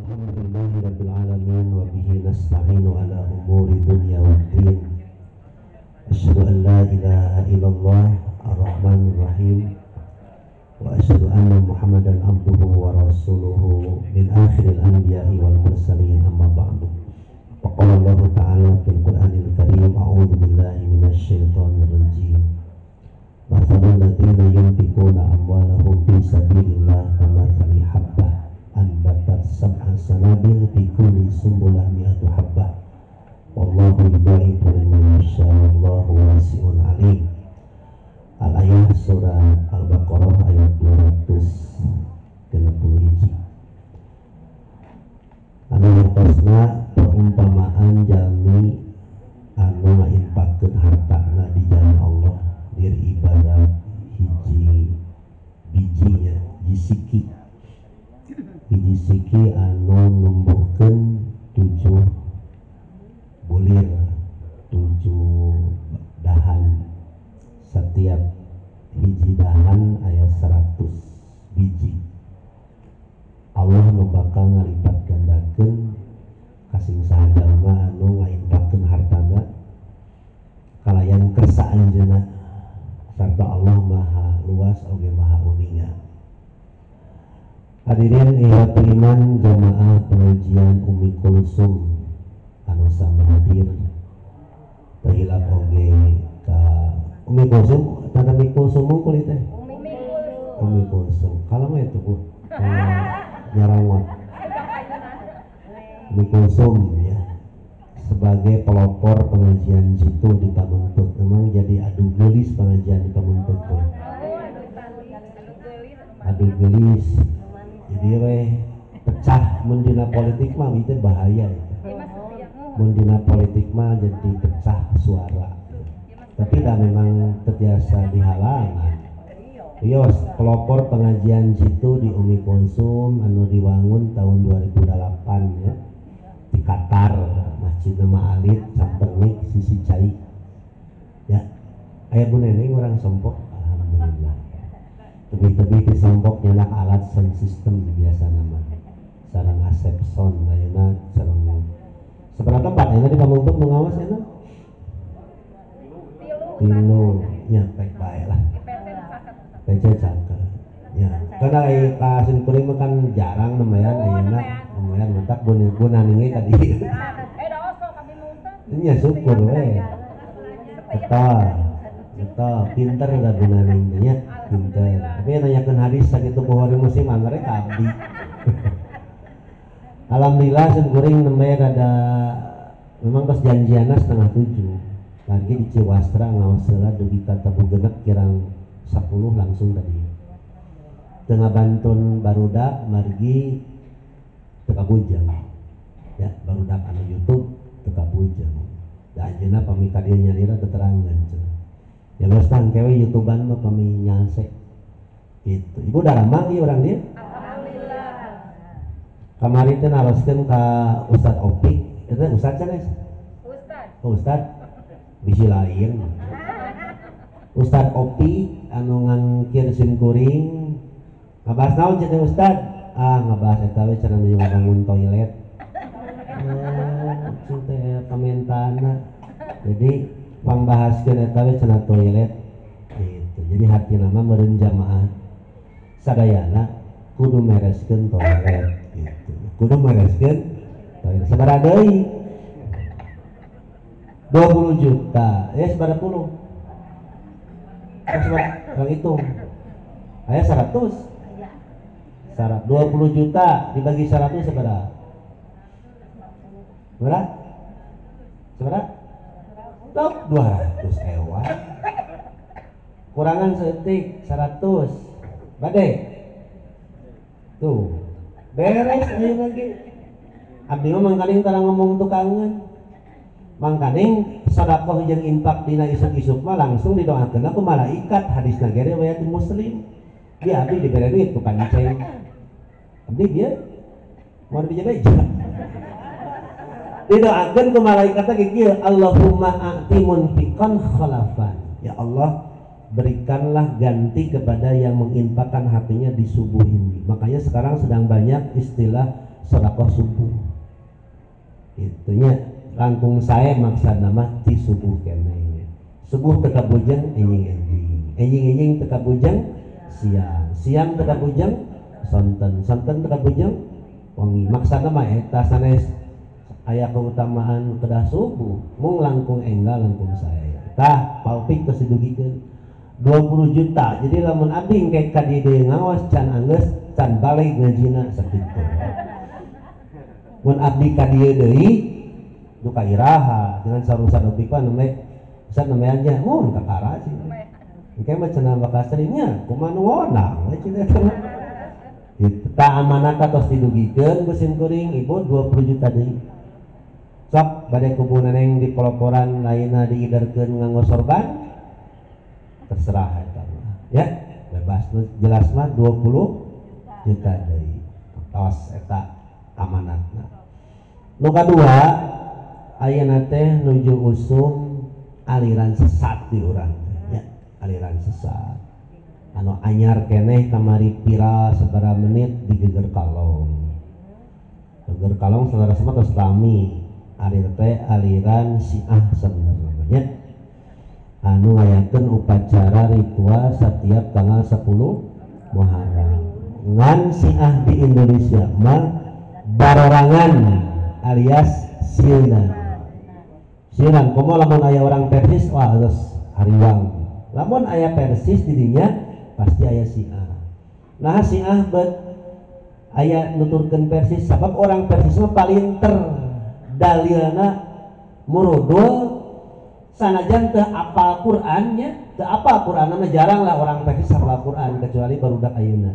Alhamdulillahi Rabbil Alamin wa bihi nasta'inu ala umuri dunya wa din. Asyhadu an la ilaha illallah ar-Rahmanir Rahim wa asyhadu anna Muhammadan abduhu wa rasuluhu min akhiril anbiya'i wal mursalin amma ba'du. Faqala Allah ta'ala fil Qur'anil Karim a'udzu billahi minasy syaithanir rajim. Mathalul ladzina yunfiquna amwalahum fi sabilillah kamathali habbah anbatat sab'a sanabil fi kulli sumbulah mi'atu habbah wallahu yudha'ifu liman yasha wallahu wasi'un alim. Al-ayah surah Al-Baqarah ayat 261. Anu hartosna perumpamaan jalmi anu ngainfaqkeun hartana di jalan Allah diri ibarat hiji bijinya jisiki hiji siki anu numbuhkeun 7 bulir 7 dahan, setiap hiji dahan aya 100 biji. Allah nu bakal ngalipat gandakeun kasing saha jalma anu ngainfaqkeun hartana kalayan kersa anjeunna sarta Allah maha luas oge maha uninga. Hadirin ihwat iman jamaah pengajian Umi Kulsum anu sama hadir tahilap oge ka Umi Kulsum tanda Umi Kulsum mungkul teh Umi Kulsum kalau mah itu Bu nyarawat Umi Kulsum ya sebagai pelopor pengajian jitu di Pamentuk. Memang jadi adu gelis pengajian di Pamentuk tuh. Adu gelis jadi weh pecah mendina politik mah itu bahaya itu. Mendina politik mah jadi pecah suara. Tapi dah memang terbiasa di halangan. Iya pelopor pengajian jitu di Umi Kulsum anu diwangun tahun 2008 ya di Qatar, Masjid Nama Alit Sampernik Sisi Cai ya. Aya Bu Neneng orang sompok alhamdulillah. Tebi-tebi di sompok nyenak alat sound system biasa nama sareng asep sound ayeuna sareng seberapa tempat ayeuna di Pamentuk mengawas ayeuna tilu nya pek bae lah PC cangkel ya karena kasin kuring mah kan jarang nemayan ayeuna nemayan mentak bunaninge ka dieu nya syukur we betul pinter udah bunaninnya pinter. Tapi nanyakeun hadis sakitu pohori musim anggar ka abdi. Alhamdulillah sun kuring nembe rada memang geus janjianna 6:30 lagi di Ciwastra ngaos heula dugi ka Tebu Genep kirang 10 langsung tadi tengah bantun barudak margi teka bujang ya barudak anu YouTube teka bujang da anjeunna pami ka dieu nyalira keterangan ya geus tangkewe YouTubean mah pami nyalse gitu. Ibu udah lama ieu urang dieu alhamdulillah. Kamari teh naroskeun ka Ustad Opik eta Ustad canes Ustad bisi lain Ustad Opi anu ngangkir sim kuring ngabahas naon cenah Ustad ngabahas eta we cenah nu ngabangun toilet teh komentana jadi pangbahaskeun eta we cenah toilet gitu. Jadi hati nama meureun jamaah sadayana kudu mereskeun toilet gitu. Kudu mereskeun toilet sabaraha deui 20 juta sabaraha puluh orang hitung aya 100 20 juta dibagi 100 sabaraha sabaraha 200 ewan kurangan seetik 100 bade tuh beres ayo lagi abdi mah mangkaning tara ngomong tukangan mangkaning sedekah jeung infak dina isuk-isuk mah langsung didoakeun ku malaikat hadisna ge riwayat Muslim dia abdi dibere duit ku panceng abdi dia mau beja-beja didoakeun ku malaikat ge kieu Allahumma a'ti munfiqan khalafan ya Allah berikanlah ganti kepada yang menginfakkan hatinya di subuh ini. Makanya sekarang sedang banyak istilah sedekah subuh itunya langkung saya maksud nama ti subuh kene subuh teka bujang enjing teka bujang siang teka bujang sonten teka bujang wangi maksud nama eta sanes aya keutamaan kedah subuh mung langkung enggal langkung saya tah paupik tos didugikeun 20 juta jadi lamun abdi engke ka dieu ngaos can anggeus can balik ngajina sakitu mun abdi ka dieu deui duka iraha dengan sarusan opik pan namanya bisa namanya aja mun kakara sih engke mah cenah bakasrinya kumaha nu wonang cenah kitu tah amanat tos didugikeun ku simkuring ibu 20 juta deui sok bade kubunan yang di peloporan lainna diiderkeun nganggo sorban terserah eta ya bebas jelas mah 20 juta deui tos eta amanatna nu kadua ayeuna teh nuju usum aliran sesat di urang ya aliran sesat anu anyar keneh kamari pira sabaraha menit di Geger Kalong saudara semua tos lami alir teh aliran Syiah sebenarnya anu ngayakeun upacara ritual setiap tanggal 10 Muharram ngan Syiah di Indonesia mah barorangan alias sieunan komo lamun aya orang Persis wah terus hariwang lamun aya Persis didinya pasti aya Syiah nah Syiah bet aya nuturkeun Persis sabab orang Persis mah paling dalilna murodol sanajan teu apal Qur'annya teu apal Qur'an mah jarang lah orang Persis hafal Qur'an kecuali barudak ayeuna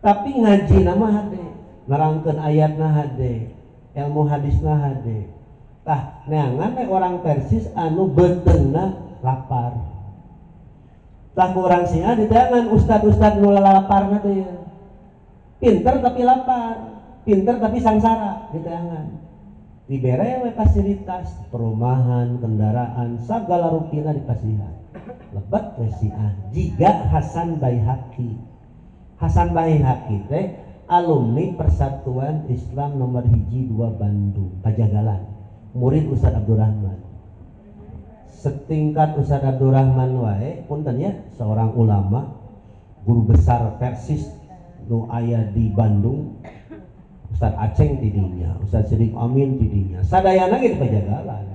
tapi ngaji nama hade nerangkeun ayatna hade ilmu hadisna hade tah neangan orang Persis anu beteungna lapar tah urang Syiah diteangan ustad-ustad nu laparna teh pinter tapi lapar pinter tapi sangsara diteangan dibere we fasilitas perumahan kendaraan sagala rupina dipasihan lebat we Syiah jiga Hasan Baihaqi teh alumni Persatuan Islam nomor 1 2 Bandung Pajagalan murid Ustaz Abdurrahman setingkat Ustaz Abdurrahman wae punten ya seorang ulama guru besar Persis nu aya di Bandung Ustaz Aceng tidinya, Ustaz Sidik Amin tidinya, sadayana ge di Pajagalan.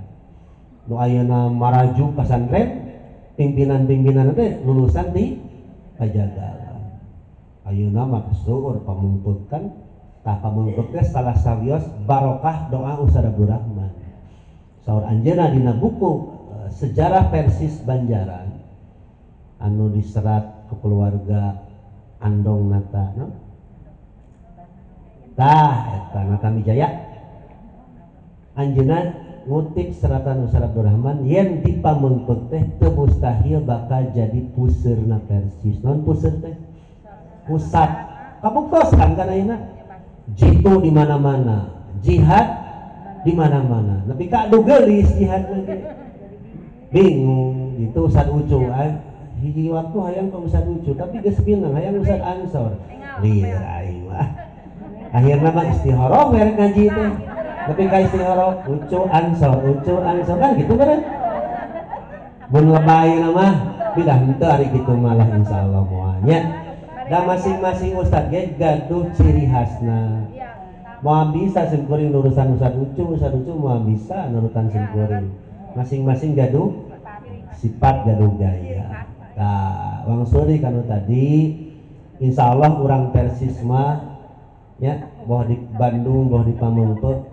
Nu ayeuna maraju pesantren, pimpinan-pimpinan teh lulusan di Pajagalan. Ayeuna mah suur pamungputkan, tah pamungput teh salah sawios barokah doa Ustaz Abdurrahman. Saur anjeunna dina buku Sejarah Persis Banjaran anu diserat ke keluarga Andong Nata, no? Tah eta Nata Wijaya anjeunna ngutip seratan Ustaz Abdurrahman yen dipamengpeut teh teu mustahil bakal jadi puseurna Persis. Naon puseur teh? Pusat. Kabuktosan kan ayeuna. Jitu di mana-mana, jihad di mana-mana. Nepi ka adu geulis jihad lagi. Bingung gitu Ustaz Ucu hiji waktu hayang ka Ustaz Ucu tapi geus pinang hayang Ustaz Ansor. Lieur aing mah. Akhirnya mah istihoroh merek ngaji teh tapi ka istihoroh Ucu Ansor kan gitu kan mun lebay mah bidah henteu ari kitu malah insyaallah moalnya da masing-masing ustad ge gaduh ciri khasna moal bisa simkuring nurusan Ustaz Ucu moal bisa nurutan simkuring masing-masing gaduh sifat gaduh gaya nah wangsuri kanu tadi insyaallah urang Persis mah ya boh di Bandung boh di Pamengpeut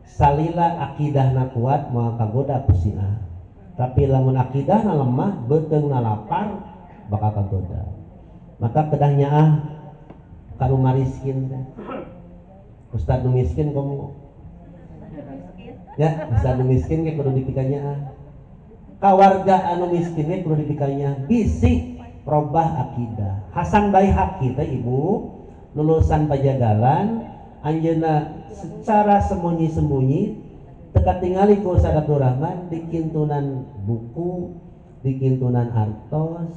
salila akidahna kuat moal kagoda ku Syiah tapi lamun akidahna lemah beuteungna lapar bakal kagoda maka kedah nyaah kanu mariskin teh ustad nu miskin komo ya ustad nu miskin ge kudu dipikanya kawarga anu miskin ge kudu dipikanya bisi robah akidah Hasan Baihaqi teh ibu lulusan Pajagalan anjeunna secara sembunyi-sembunyi teka tingali ku Ustaz Abdurrahman di kintunan buku di kintunan artos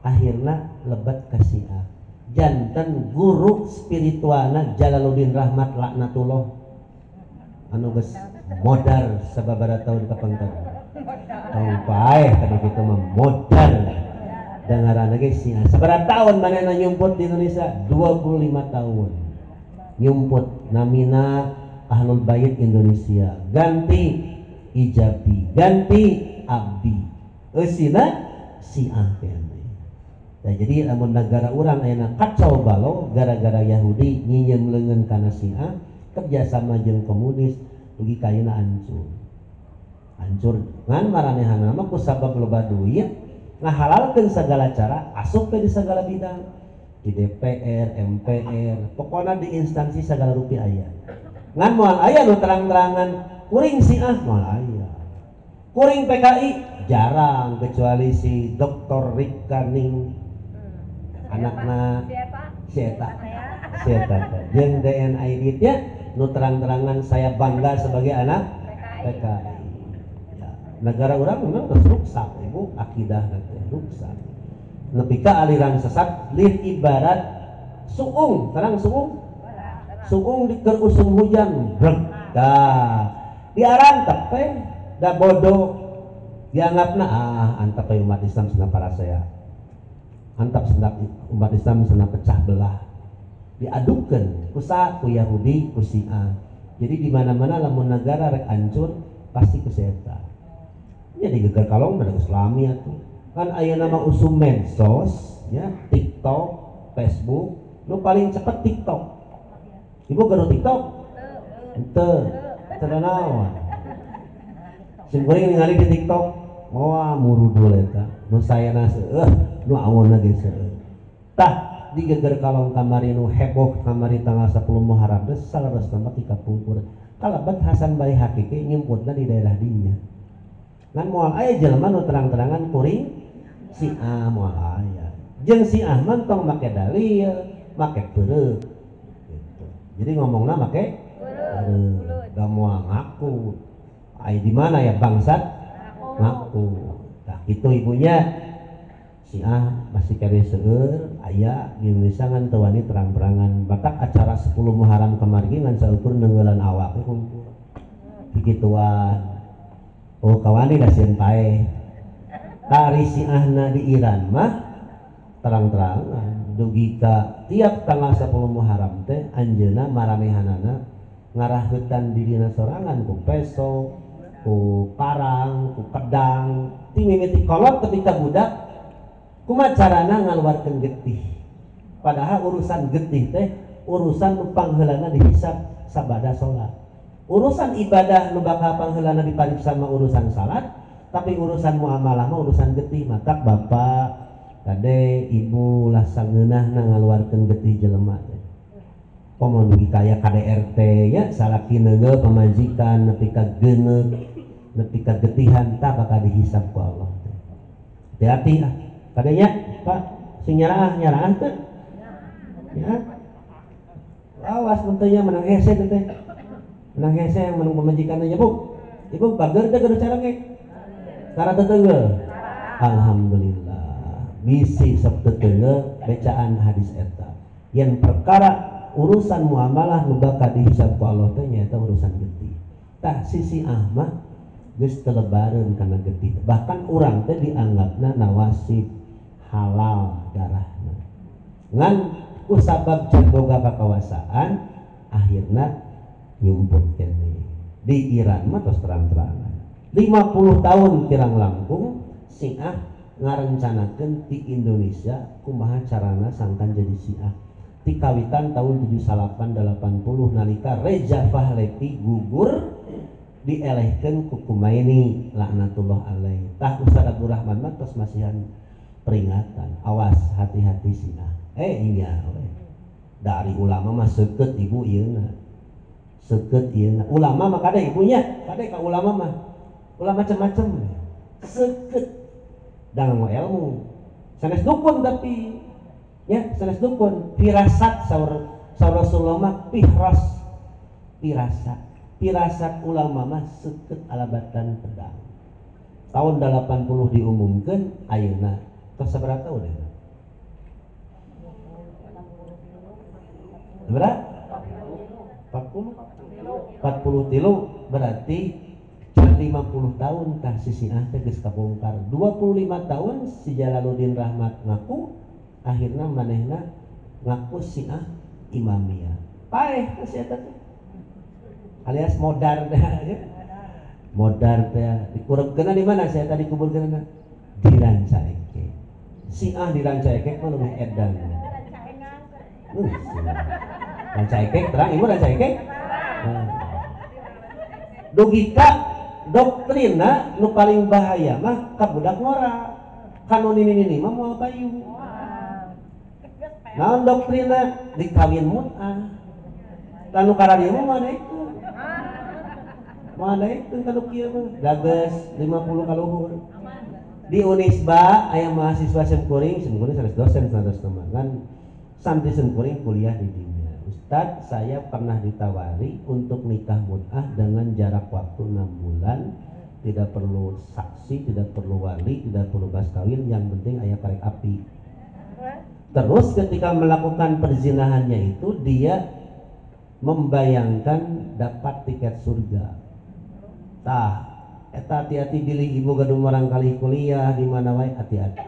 akhirna lebat ka Syiah janten guru spiritualna Jalaluddin Rahmat laknatullah anu geus modar sababaraha tahun kapangtar tahun paeh kana kitu mah modar dengaran ge sia sabaraha tahun manehna nyumput di Indonesia 25 tahun nyumput namina Ahlul Bait Indonesia ganti Ijabi ganti Abdi eusina Syiah kene. Nah, jadi lamun negara urang ayeuna kacau balau gara-gara Yahudi nyieum leungeun kana Syiah kerjasama jeung komunis dugi kayeuna hancur ngan maranehanna mah ku sabab loba duit ngahalalkeun segala cara asup ke di segala bidang di DPR, MPR, pokoknya di instansi segala rupiah aya ngan moal aya nu terang-terangan kuring Syiah moal aya kuring PKI jarang kecuali si Dr. Rikaning anakna si eta jeung DNA nya nu terang-terangan saya bangga sebagai anak PKI ya, negara orang memang terus rusak ibu akidah nanti rusak nepi ka aliran sesat lih ibarat suung terang suung keur usum hujan brek dah diarantep teh da bodoh dianggapna antap umat Islam senang para saya antap senang umat Islam senang pecah belah diadukan ku Yahudi ku Syiah jadi di mana-mana lamun negara rek hancur pasti ku setan jadi geger kalong pada Islami atuh kan aya nama usum medsos ya TikTok Facebook nu paling cepet TikTok ibu gaduh TikTok henteu teu naon sing goreng ningali di TikTok wah murudul eta nu sayana seueuh nu awonna ge seueuh tah di geger kalong kamari nu heboh kamari tanggal 10 Muharram geus salaresna mah tika pungkur kalabat Hasan Baihaqi ge nyimputna di daerah dinya ngan moal aya jelema nu terang-terangan kuring Syiah moal aya jeung Syiah mah tong make dalil make peureuk gitu jadi ngomongna make peureuk da moal ngaku aya di mana ya bangsat ngaku nah itu ibunya Syiah masih kere seueur aya di Indonesia ngan teu wani terang-terangan batak acara 10 Muharram kamari ngan saukur neungeulan awak kumpul kikituan oh kawani da sieun pae tari Syiahna di Iran mah terang-terangan dugi ka tiap tanggal 10 Muharram teh anjeunna maranehanana ngaraheutan dirinya sorangan ku peso ku parang ku pedang ti mimiti kolot ketika budak kumaha carana ngaluarkeun getih padahal urusan getih teh urusan nu pangheulana dihisab sabada salat urusan ibadah nu bakal pangheulana dipariksa mah urusan salat tapi urusan muamalah mah urusan getih mata bapak kade ibu lah sangeunahna ngaluarkeun getih jelema teh komo dugi kaya KDRT ya salaki neungeul pamajikan nepi ka geuneuh nepi ka getihan tak bakal dihisab ku Allah hati-hati ah kadenya Pak sing nyaraah teh ya awas mentenya menang hese teh menang hese yang menang pamajikan aja bu ibu bager teh kudu carenge cara teteunggeul alhamdulillah bisi sok teteunggeul bacaan hadis eta yen perkara urusan muamalah nu bakal dihisab ku Allah teh nyaeta urusan getih tah sisi Ahmad geus telebareun kana getih bahkan urang teh dianggapna nawasib halal darahna ngan ku sabab boga kakawasaan akhirna nyumput keneh di Iran mah tos terang-terangan 50 tahun kirang langkung Syiah ngarencanakeun di Indonesia kumaha carana sangkan jadi Syiah ti kawitan tahun 78 80 nalika Reza Pahlavi gugur dielehkeun ku Khomeini laknatullah alaih tah Ustaz Abdurrahman mah tos masihan peringatan awas hati-hati Syiah iya dari ulama mah seukeut ibu ieuna seukeut ieuna ulama mah kade ibunya kade ka ulama mah ulama macam-macam seukeut da nganggo ilmu sanes dukun tapi ya sanes dukun firasat saur Rasulullah mah firasat ulama mah seukeut alabatan pedang tahun 80 diumumkeun ayeuna tos sabaraha tahun ya berapa? 40 tilu berarti 50 tahun tah si Siah teh geus kabongkar. 25 tahun si Jalaluddin Rahmat ngaku, akhirna manehna ngaku Siah Imamiyah. Paeh si eta teh. Alias modar teh ya. Modar teh dikurebkeunna di mana si eta dikuburkeunna? Di Rancaeke. Siah di Rancaeke mah leuwih edan. Rancaeke terang ibu Rancaeke. Dugika doktrina nu paling bahaya mah ka budak ngora. Kanu nini mah moal payu. Naon doktrina dikawin mut'ah. Kanu karadieu mah moal itu. Moal itu kanu kieu mah gages 50 ka luhur. Di Unisba aya mahasiswa Semkuring 100 dosen 100 teman kan santri Semkuring kuliah di dinya. Ustadz, saya pernah ditawari untuk nikah mut'ah dengan jarak waktu 6 bulan, tidak perlu saksi, tidak perlu wali, tidak perlu bas kawin, yang penting ayah korek api. Terus ketika melakukan perzinahannya itu dia membayangkan dapat tiket surga. Tah, eta hati-hati bilih ibu gadung orang kali kuliah di mana wae, hati-hati.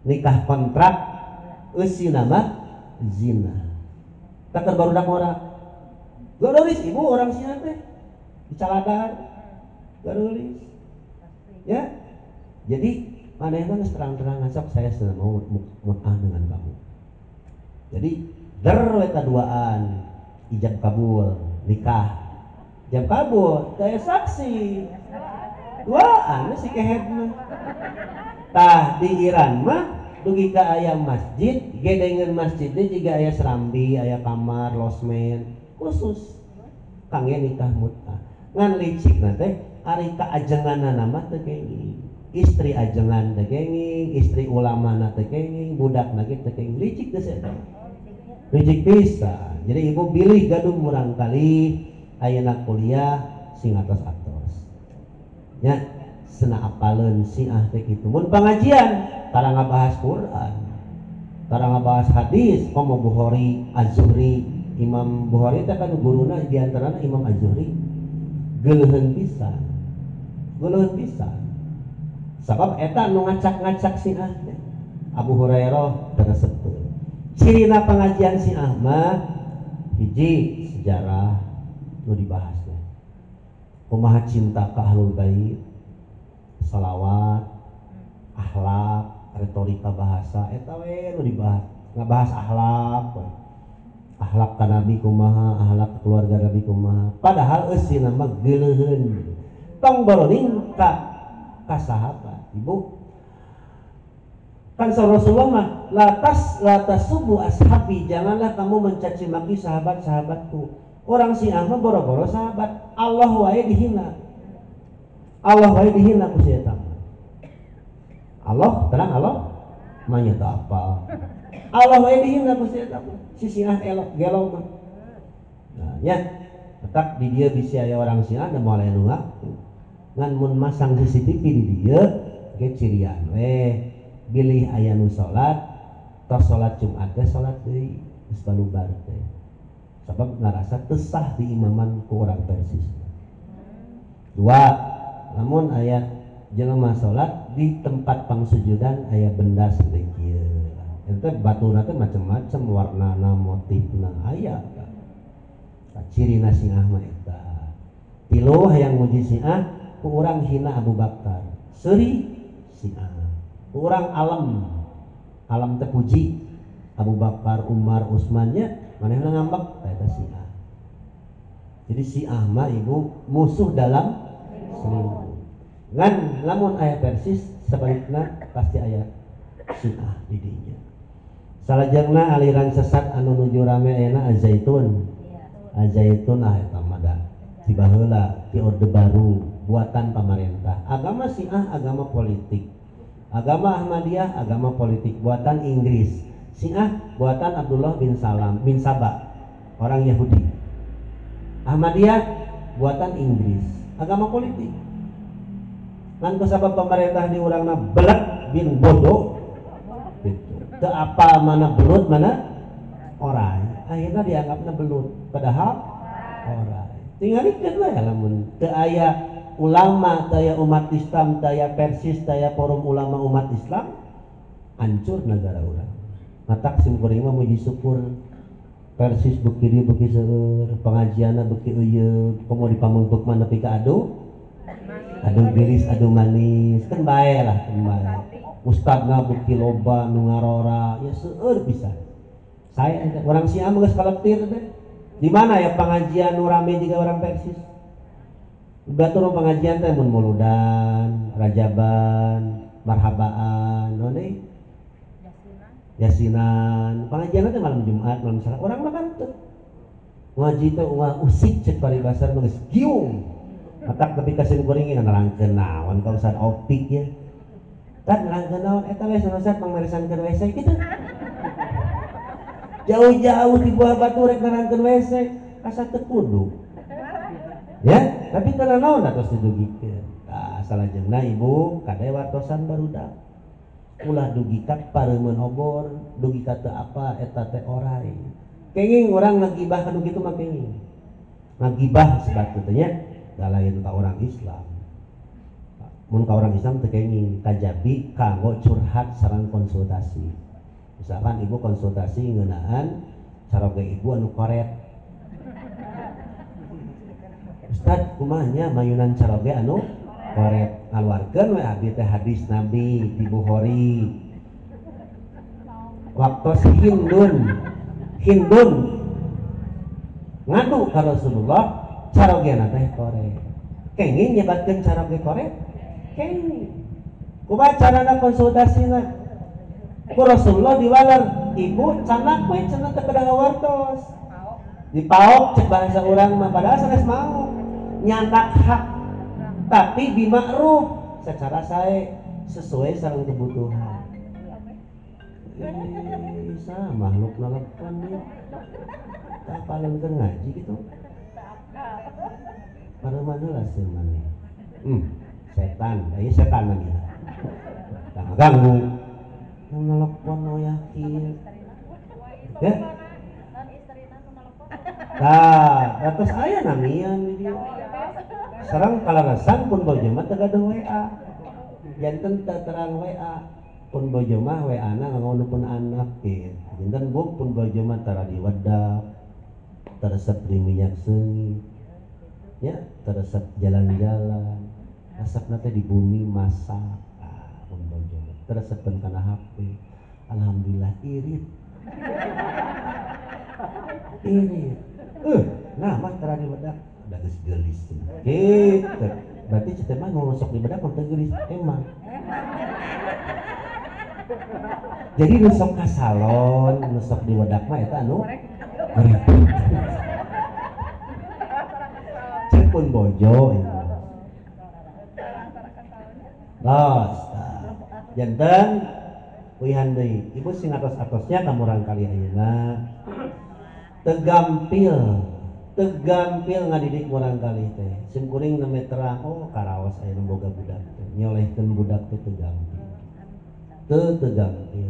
Nikah kontrak eusina mah zina. Takar barudak ngora. Garulis ibu orang Siah teh. Dicaladan. Garulis. Ya. Jadi manehna geus terang-terangan sok saya sudah mau mut'ah dengan kamu. Jadi eta duaan ijab kabul, nikah. Ijab kabul, saya saksi. Duaan si kehed mah. Tah di Iran mah dugi ka aya masjid, gedengeun masjidnya juga aya serambi, aya kamar, losmen khusus kangge nikah mut'ah. Ngan licik teh ari kaajenganna mah teu kenging. Istri ajengan teh kenging, istri ulamana teh kenging, budakna ge teu kenging. Licik teh eta. Licik pisan. Jadi ibu pilih gadung murang kali ayeuna kuliah sing atos-atos. Nya sena apaleun Siah teh kitu. Mun pangajian tara ngabahas Quran, tara ngabahas hadis, komo Bukhari, Az-Zuhri, Imam Bukhari teh kan guruna di antarana Imam Az-Zuhri. Geuleuheun pisan. Geuleuheun pisan. Sabab eta nu ngacak-ngacak Siah teh. Abu Hurairah teresepkeun. Cirina pengajian Siah mah hiji sejarah nu dibahas teh. Kumaha cinta ka ahlul bait, salawat, akhlak, retorika bahasa eta we nu dibahas. Ngabahas akhlak we. Akhlak ka Nabi kumaha, akhlak keluarga Nabi kumaha. Padahal eusina mah geuleuheun. Tong boroning ka sahabat. Ibu kan Rasulullah mah latas subuh ashabi, janganlah kamu mencaci maki sahabat-sahabatku. Orang Siah mah boro-boro sahabat. Allah wae dihina. Allah wae dihina ku si eta. Allah, terang Allah manya teu apa. Allah wae dihina ku si eta. Si Siah elok gelo mah. Nah, nya tetap di dieu bisi aya orang Siah da moal anu ngaku. Ngan mun masang CCTV di dieu ge cirian we. Bilih aya nu salat, tos salat Jumat teh salat deui, geus balubar teh. Sabab ngarasa teu sah diimaman ku urang Persis. Dua, namun aya jelema salat di tempat pangsujudan aya benda seperti kieu. Eta batuna teh macam-macam warnana, motifna aya. Cirina Siah mah eta. Tilu hayang muji Siah, ku urang hina Abu Bakar. Seuri Siah. Ku urang alam teh puji Abu Bakar, Umar, Utsmannya manehna ngambek eta Siah. Jadi Siah mah ibu musuh dalam selingkuh. Ngan lamun aya Persis sebalikna pasti aya Siah di dinya. Salajengna aliran sesat anu nuju rame ayeuna Azaitun. Azaitun eta mah da ti baheula ti orde baru buatan pemerintah. Agama Siah agama politik. Agama Ahmadiyah agama politik buatan Inggris. Siah buatan Abdullah bin Salam bin Sabah, orang Yahudi. Ahmadiyah buatan Inggris, agama politik. Ngan kusabab pemerintah di urangna belak bin bodoh gitu. Teu apa mana belut mana orang. akhirnya dianggapnya belut padahal orang tinggal ikut lah ya lamun teu aya ulama daya umat Islam daya persis daya forum ulama umat Islam hancur negara orang matak sim kuring mah muji syukur persis beuki dieu beuki seueur pengajianna beuki euyeum komo dipamengpeuk mah nepi ka adu gelis adu manis kan bae lah kan bae ustadna beuki loba nu ngarora ya seueur bisa saya orang Siam geus kaleutir teh di mana ya pengajian nu rame juga orang persis batur pengajian teh mun muludan rajaban marhabaan naon deui yasinan pengajian teh malam Jumat malam Salat orang mah kan teu ngaji teh usik cek paribasar mah geus giung matak tapi kasih gorengin nerangkeun naon ka Ustaz Opik ya kan nerangkeun naon eta we Ustaz pangmeresankeun WC kitu jauh-jauh di buah batu rek nerangkeun WC asa teu kudu ya tapi teu naon atuh didugikeun tah salajengna ibu kade wartosan barudak ulah dugi ka pareumeun obor dugi ka teu apa eta teh orai kenging urang ngagibah kanu kitu mah kenging ngagibah sebatu teh nya da lain ka orang Islam mun ka orang Islam teu kenging kajabi kanggo curhat sareng konsultasi misalkan ibu konsultasi ngeunaan caroge ibu anu koret Ustad kumanya mayunan caroge anu koret ngaluarkeun we abdi teh hadis Nabi di Bukhari waktu si Hindun ngadu ka Rasulullah carogena teh koret kenging nyebatkeun caroge koret kenging kumaha carana konsultasina ku Rasulullah diwalar ibu canak we cenah teu kedah ngawartos dipaok cek bahasa urang mah padahal sanes mau nyandak hak tapi bimakruf secara saya sesuai sareng kebutuhan bisa makhluk nelpon nih tak paling ngaji gitu pada mana lah semane setan ayo setan lagi tak ganggu yang nelpon no yakin ya nah terus aya namian dia sareng kalarasan pun bojo mah teu gaduh WA janten teu terang WA pun bojo mah WA-na ngangeuneupun anak gitu janten buk pun bojo mah tara di wedak teresep di minyak seungit ya teresep jalan-jalan asapna teh di bumi masak pun bojo mah teresepkeun kana HP alhamdulillah irit nah mah tara di wedak da geus geulis gitu berarti cete mah nu sok di bedak mah teu geulis emang jadi nu sok ka salon nu sok di wedak mah eta anu cek pun bojo los janten wihan deui ibu sing atos-atosnya ka murang kali ayeuna tegampil ngadidik urang kali teh sim kuring neme terang oh karaos aya nu boga budak teh nyolehkeun budak teh tegampil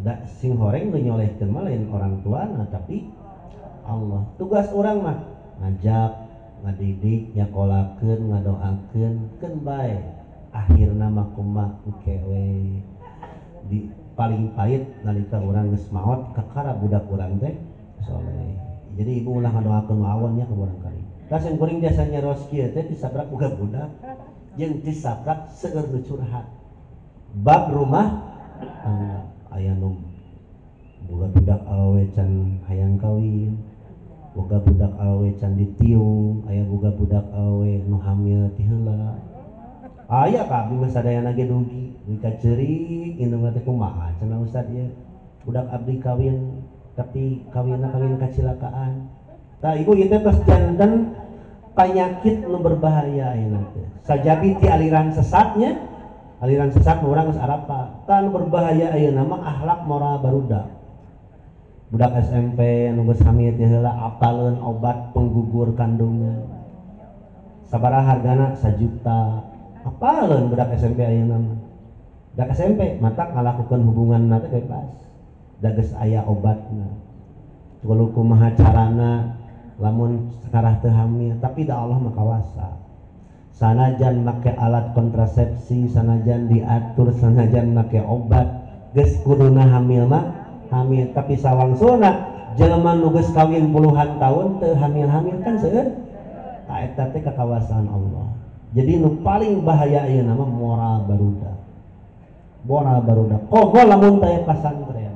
da sing horeng nu nyolehkeun mah lain orang tuana tapi Allah tugas urang mah ngajak ngadidik nyakolakeun ngadoakeun keun bae akhirna mah kumaha kewe di paling pahit nalika urang geus maot kakara budak urang teh soleh jadi ibu ulah ngadoakeun awannya ke urang kali tah sing kuring biasanya ros kieu teh disabrak boga budak jeung disabrak seueur nu curhat bab rumah tangga aya nu boga budak awewe can hayang kawin boga budak awewe can ditiung aya boga budak awewe nu hamil ti heula aya ka abdi mah sadayana ge dugi dicaceurik indung teh kumaha cenah ustad ieu budak abdi kawin tapi kawinna kawin kacilakaan tah ibu ieu teh tos janten penyakit nu berbahaya ayeuna teh sajabi ti aliran sesatnya aliran sesat urang geus arapa tah nu berbahaya ayeuna mah akhlak moral barudak budak SMP anu geus hamil teh heula apaleun obat penggugur kandungan sabaraha hargana 1 juta apaleun budak SMP ayeuna mah budak SMP matak ngalakukeun hubungan teh bebas da geus aya obatna kudu kumaha carana lamun sekarang teu hamil, tapi da Allah mah kawasa. Sanajan make alat kontrasepsi, sanajan diatur, sanajan make obat, geus kuduna hamil mah hamil, tapi sawangsuna jelema nu geus kawin puluhan tahun teu hamil-hamil kan seueur. Ka eta teh kakawasaan Allah. Jadi nu paling bahaya ayeuna mah moral barudak. Moral barudak. Komo lamun teh pasantren.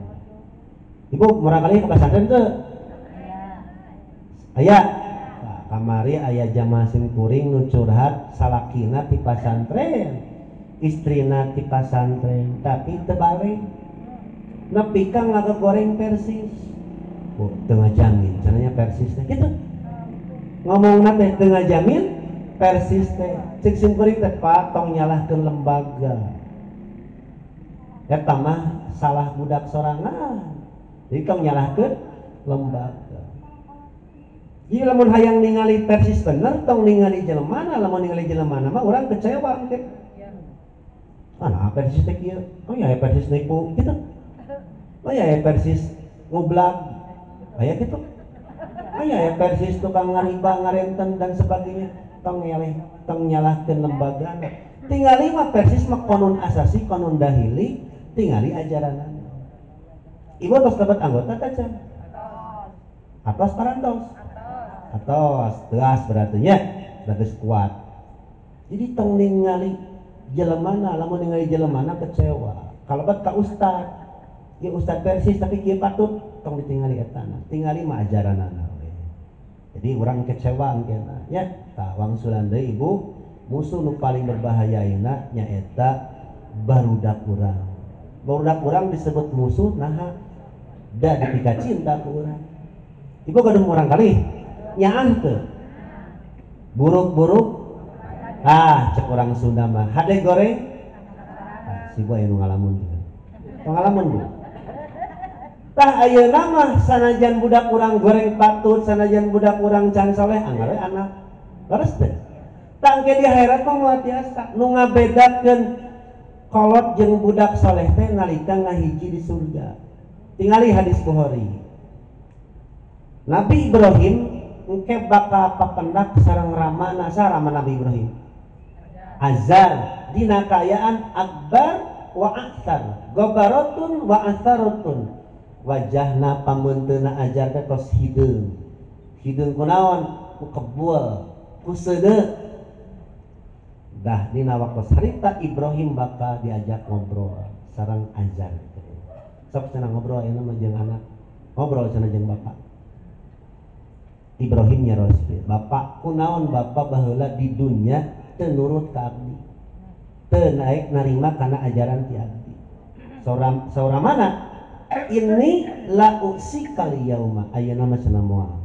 Ibu murang kali ke pesantren tuh aya kamari aya jamaah sim kuring nu curhat salakina ti pasantren istrina ti pasantren tapi teu bari nepi ka ngagoreng persis teu ngajamin cenanya persis teh kitu ngomongna teh teu ngajamin persis teh cek sim kuring teh Pak tong nyalahkeun lembaga eta mah salah budak sorangan. Jadi tong nyalahkeun lembaga. Jadi lamun hayang ningali persis bener tong ningali jelemana, lamun ningali jelemana mah urang kecewa engke. Nah, persis teh kieu. Oh ya persis nipu gitu. Oh ya persis ngoblak. Aya gitu. Oh ya persis tukang ngariba, ngarenten dan sebagainya. Tong nyalahkeun lembaga. Tingali mah persis mah konun asasi, konun dahili, tingali ajaran. Ibu tos dapat anggota kaca atas parantos atas tegas berarti nya berarti kuat. Jadi tong ningali jelemana lamun ningali jelemana kecewa kalabat ka ustad ieu ustad persis tapi kieu patut tong ditingali etana tingali mah ajaranana we. Jadi urang kecewa engkena nya tah wangsulan deui ibu musuh nu paling berbahaya ayeuna nyaeta barudak urang. Barudak urang disebut musuh naha da dipika cinta ke urang. Ibu kadung urang kali nyaah teu buruk-buruk cek urang Sunda mah hade goreng si bu aya nu ngalamun teh ngalamun bu tah ayeuna mah sanajan budak urang goreng patut sanajan budak urang can saleh anggar we anak leres teh tangke di akhirat mah moal tiasa nu ngabedakeun kolot jeung budak saleh teh nalika ngahiji di surga. Tingali hadis Bukhari. Nabi Ibrahim engke bakal papendak sareng ramana sarama Nabi Ibrahim. Azar dina kayaan akbar wa aksar, gobarotun wa asaratun. Wajahna pamunteuna ajar teh tos hideung. Hideung kunaon? Ku kebul, ku seudeu. Dah dina waktu harita Ibrahim bakal diajak ngobrol sareng ajar. Sok cenah ngobrol ayeuna mah jeung anak. Ngobrol cenah jeung bapak. Ibrahim nyaros, "Bapak, kunaon bapak baheula di dunya teu nurut ka abdi. Teu naik narima kana ajaran ti abdi." Saura mana? Ini la usikal yauma. Ayeuna mah cenah moal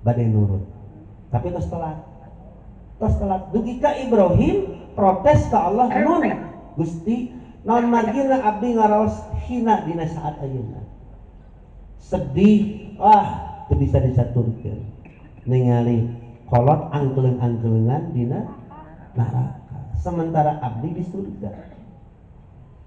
bade nurut. Tapi tos telat. Tos telat dugi ka Ibrahim protes ka Allah nun. Gusti naon margina abdi ngaraos hina dina saat ayeuna. Sedih, teu bisa disaturkeun. Ningali kolot angkeuleng-angkeulengan dina neraka. Sementara abdi di surga.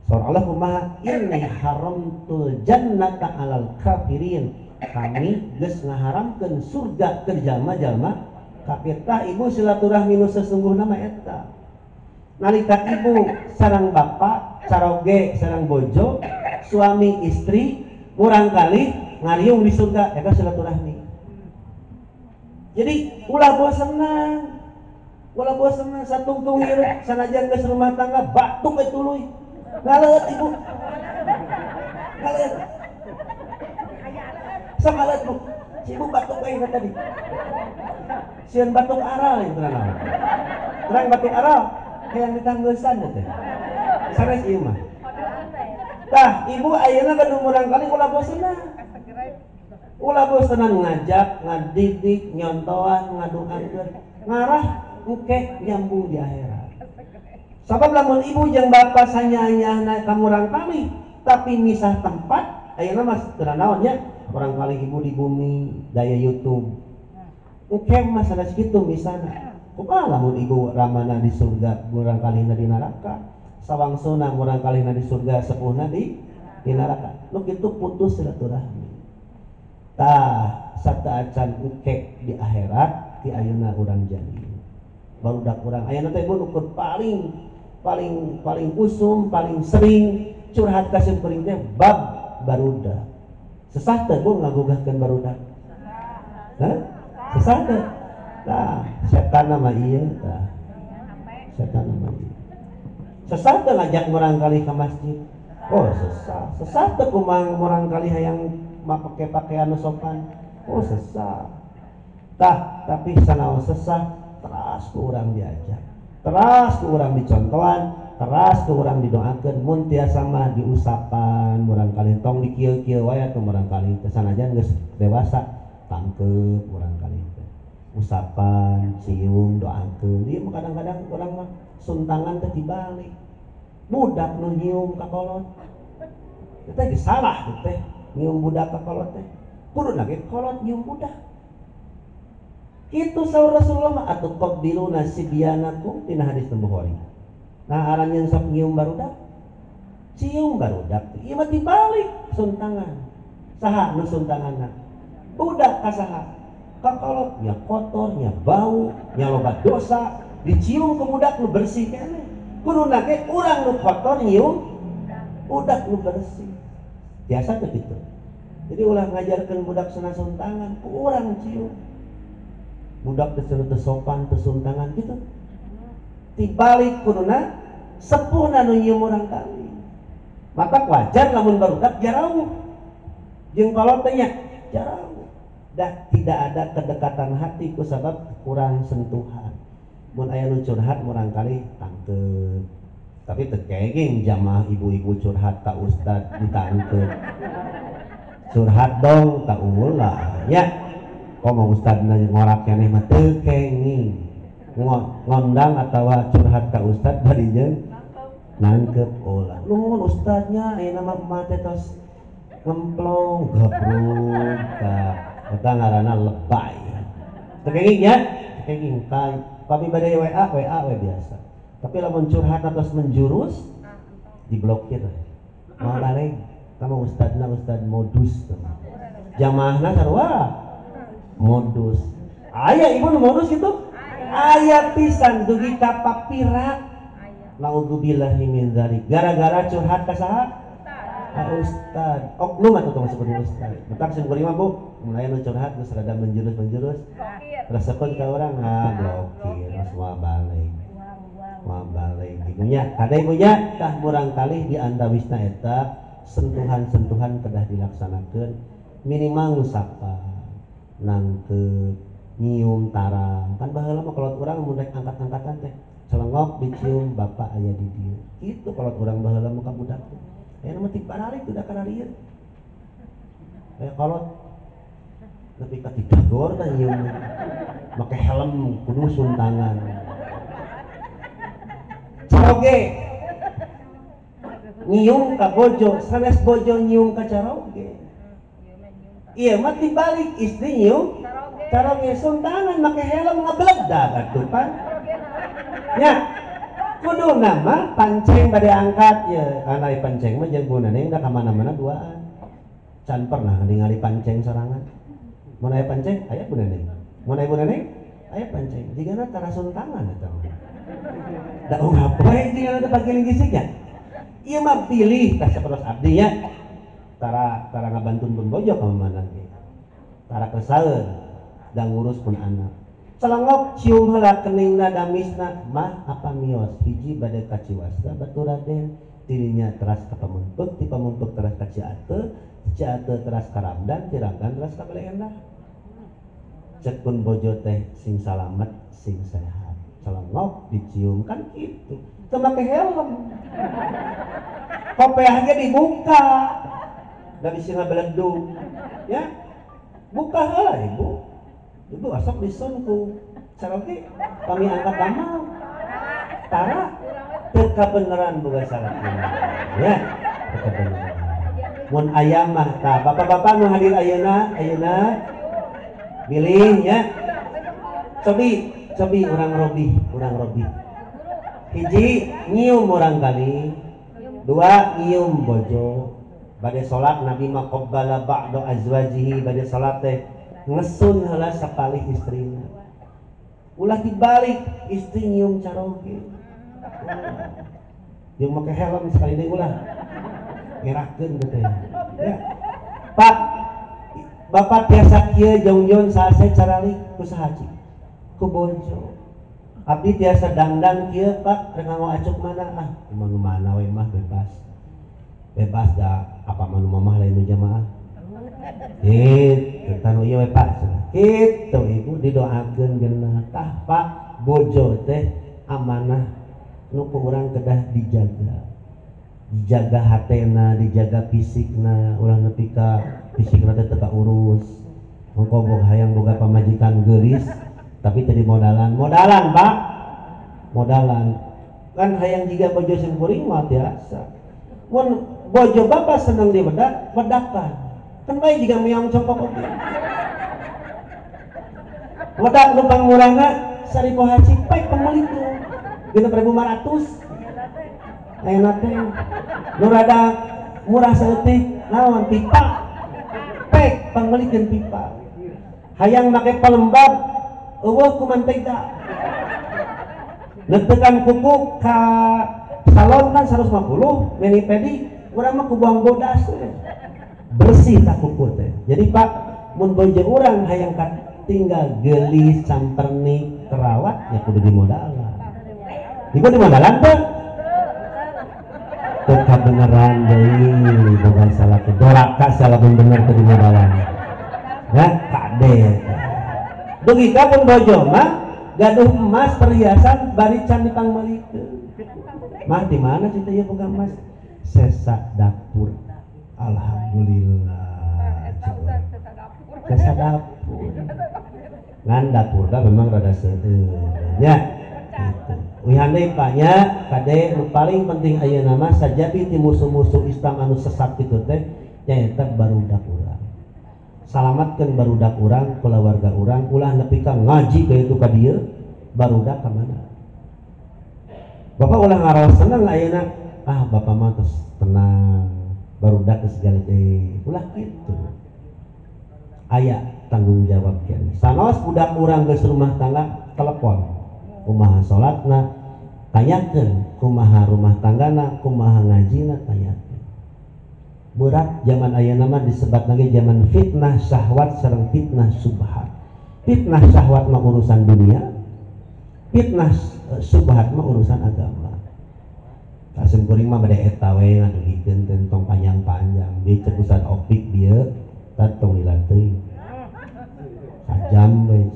Surah Allah kumaha inni haramtul jannata 'alal kafirin. Kami geus ngaharamkeun surga ke jalma-jalma kafir. Tah ibu silaturahmi nu sesungguhna mah eta. Nalika ibu sareng bapak caroge sareng bojo suami istri murang kali ngariung di surga eta silaturahmi. Jadi ulah bosenan satungtung hirup sanajan geus rumah tangga batuk we tuluy ngaleut ibu ngaleut sangaleut bu si ibu batuk we tadi sieun batuk aral itu terang batuk aral yang ditanggeusan teh sanes ieu mah tah ibu ayeuna kadung urang kali ulah bosenan ngajak ngadidik nyontohan ngaduakeun ngarah engke nyambung di akhirat sabab lamun ibu jeung bapak sanyanyahna ka murang kali tapi misah tempat ayeuna mah teu naon nya urang kali ibu di bumi daya YouTube engke mah sanes kitu misana kumaha lamun ibu ramana di surga murang kalina di neraka sawangsuna murang kalina di surga sepuhna di neraka lu kitu putus silaturahmi. tah sataacan ukek di akhirat ti ayeuna urang janji barudak urang ayeuna teh mun ukur paling usum paling sering curhat ka simkuring teh bab barudak sesah teh bu ngagugahkeun barudak hah sesah teh tah setan mah ieu tah setan mah ieu sesah teh ngajak urang kali ka masjid oh sesah teh kumaha urang kali hayang make pakaian sopan oh sesah tah tapi sanaos sesah teras ku urang diajak teras ku urang dicontohan teras ku urang didoakeun mun tiasa mah diusapan urang kali tong dikieu-kieu wae atuh urang kali teh sanajan geus dewasa tangkeup urang kali teh usapan cium doakeun ieu kadang-kadang urang mah suntangan teh dibalik budak nu nyium ka kolot teh geus salah teh nyium budak ka kolot teh kudu lagi kolot nyium budak itu saur Rasulullah mah atuh qabbiluna sibyanakum dina hadis Bukhari nah aranjeun sok nyium barudak cium barudak ieu mah dibalik suntangan saha nu suntanganna budak ka saha ka kolot nya kotor nya bau nya loba dosa dicium ke budak nu bersih keneh kudu lagi urang nu kotor nyium budak nu bersih biasa tuh gitu jadi ulah ngajarkan budak sana suntangan kurang cium budak teu sopan teu suntangan gitu tibalik kuduna sepuhna nu nyium urang kali maka wajar lamun barudak jarauh jeung kolot teh nya jarauh dah tidak ada kedekatan hati ku sabab kurang sentuhan mun aya nu curhat urang kali tangteup tapi teu kenging jamaah ibu-ibu curhat ka ustad ditangteup curhat dong tak ulah ya kok mau ustadna ngorak keneh mah teu kenging ngondang atawa curhat ka ustad bari jeung nangkep ulah nuhun ustadnya ayeuna mah teh tos ngemplong gabruk eta ngaranna lebay teu kenging ya kenging ka kami bade WA we biasa tapi lamun curhat atas menjurus diblokir mau balik kamu ustadna ustad modus jamaahna sarua modus aya ibu nu modus itu aya pisan dugi ka papira naudzubillahi min dzalik gara-gara curhat ka saha ka ustad oknum atuh tong seperti ustad matak simkuring mah bu mulai nu curhat geus rada menjurus rasakeun ka urang blokir semua balik ibunya kada ibunya tah murang kali di andawisna eta sentuhan-sentuhan kedah dilaksanakan minimal ngusapa nangkep nyium tarang kan baheula mah kalau urang mun rek angkat-angkatan teh celengok dicium bapak aya di dieu kitu kalau urang baheula mah ka budak teh aya mah ti bararik budak kana lieur aya kolot nepi ka didagor tah nyium make helm kudu suntangan caroge nyium ka bojo sanes bojo nyium ka caroge iya mah dibalik istri nyium caroge suntangan make helm ngabeledag atuh pan nya kudu nama panceng bade angkat ya kana panceng mah jeung gunana da ka mana-mana duaan can pernah ningali panceng sorangan mun aya panceng aya gunana mun aya gunana aya panceng jigana tara suntangan eta da ungap wae jigana teh pagiling gisigna ieu mah pilih tah saperos abdi nya tara ngabantuan pun bojo ka mana ge tara kesaeun da ngurus pun anak celengok cium heula keningna damisna mah apa mios hiji bade ka Ciwasta batu Raden dirinya teras ka Pamumpuk ti Pamumpuk teras ka Ciateut teras ka Ramdan ti Ramdan teras ka Baleendah cek pun bojo teh sing salamet sing sehat celengok dicium kan gitu teu make helm kopeahnya dibuka dari sini beledung ya buka heula ibu asok disunku saroge kami angkat damal tara teu kabeneran boga salah ya teu kabeneran mun aya mah tah bapak-bapak nu hadir ayeuna milih ya cobi urang robi hiji nyium urang kali dua nyium bojo bade salat Nabi mah qabbala ba'da azwajihi, bade salat teh ngesun heula sapalih istrina. Ulah dibalik istri nyium caroge. Yang make helm sekali deui ulah. Ngerakeun teh. Ya. Pak, Bapak tiasa kieu jong-jong saase caralik ku sahaji. Ku bojo. Abdi tiasa dangdang kieu Pak, rek nganggo acuk mana ah, emang mana we mah bebas. Bebas da apa manu mamah lain jamaah. Tanu ieu we Pak. Kitu ibu didoakeun geunah tah Pak bojo teh amanah nu ku urang kedah dijaga hatena, dijaga fisikna, ulah nepi ka fisikna teh teu urus. Mongko boga hayang boga pamajikan geulis tapi teu modalan Pak. Modalan kan hayang jiga bojo simkuring mah tiasa. Mun bojo bapak seneng diwedak, wedakan. Kan bae jiga meong congkok oge. Wedak nu pangurangna 1000 haji baik pangmeuli tuh. 6.500 ayeuna teh nu rada murah saeutik naon pipa pek pangmelikeun pipa hayang make pelembab eueuh ku mantega neutekan kuku ka salon kan 150 mani pedi urang mah ku buang bodas bersih tak kuku teh. Jadi Pak mun bojo urang hayang tinggal gelis campernik terawat ya kudu dimodalan. Ibu di modalan tuh tetap beneran deui bukan salah ke doraka salah bener ke di modalan ya kade dugi ka pun bojo mah gaduh emas perhiasan bari can dipangmelikeun mah di mana cinta ieu boga emas sesa dapur alhamdulillah sesa dapur ngan dapur da memang rada seueur nya wihande Paknya kade nu paling penting ayeuna mah sajadi ti musuh-musuh Islam anu sesat kitu teh nyaeta barudak urang. Salamatkeun barudak urang, kulawarga urang, ulah nepi ka ngaji kitu ka dieu, barudak ka mana? Bapak ulah ngaraos tenang ayeuna, ah bapak mah tos tenang, barudak geus segala teh. Ulah kitu. Aya tanggung jawab kieu. Sanos budak urang geus rumah tangga telepon. Kumaha salatna tanyakeun, kumaha rumah tanggana, kumaha ngajina tanyakeun. Berat zaman ayeuna mah disebat lagi zaman fitnah syahwat sareng fitnah subhat. Fitnah syahwat mah urusan dunia, fitnah subhat mah urusan agama. Kasem kuring mah bade eta we ngadugikeun tentang panjang-panjang, di cegusan opik dieu tatong dilateuy. Sajam we